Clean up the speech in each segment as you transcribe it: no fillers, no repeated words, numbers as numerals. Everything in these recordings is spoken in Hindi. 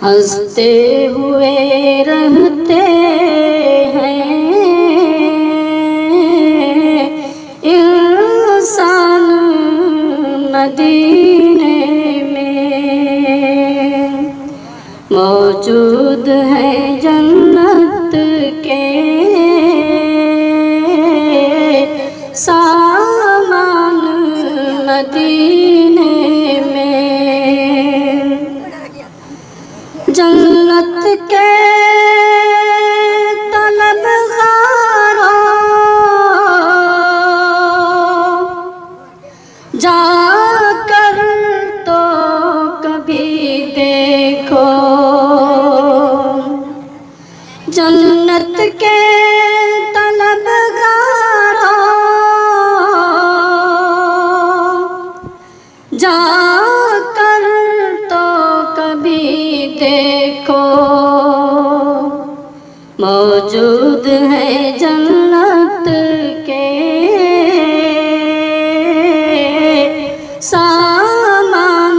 हंसते हुए रहते हैं इंसान मदीने में। मौजूद है जन्नत के सामान मदीने में। जन्नत के तलबगारों जाकर तो कभी देखो। जन्नत के तलबगारों जाकर तो कभी देखो। मौजूद है जन्नत के सामान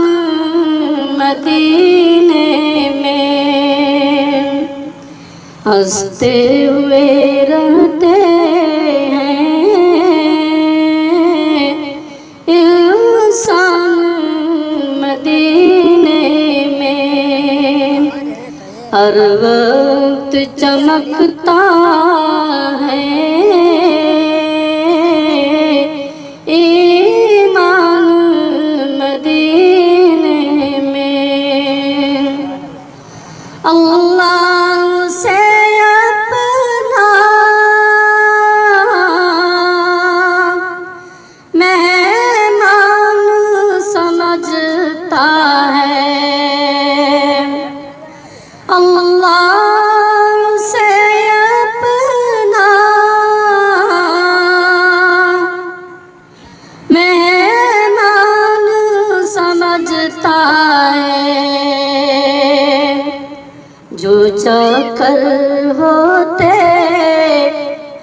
मदीने में। हंसते हुए रहते हैं इंसान मदीने में। हर वक्त चमकता है ईमान मदीने में। अल्लाह से अपना मेहमान समझता है। अल्लाह से अपना मेहमान समझता है। जो चाकर होते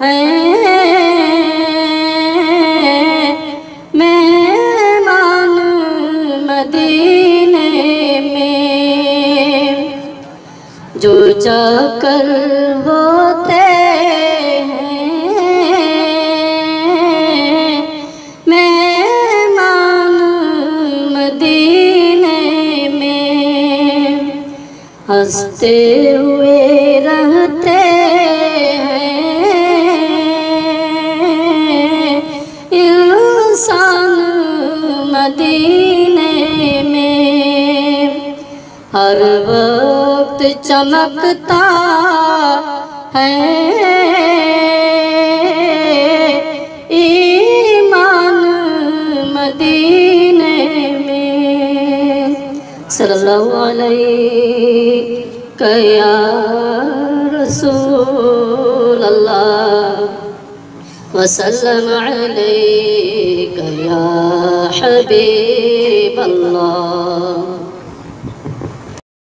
हैं मेहमान मदीने में। जो चाकर होते हैं मेहमान मदीने में। हंसते हुए रहते हैं इंसान मदीने में। हर वक्त चमकता है ईमान मदीने में। सल्लल्लाहु अलैहि या रसूल अल्लाह वसल्लम अलैका या हबीब अल्लाह।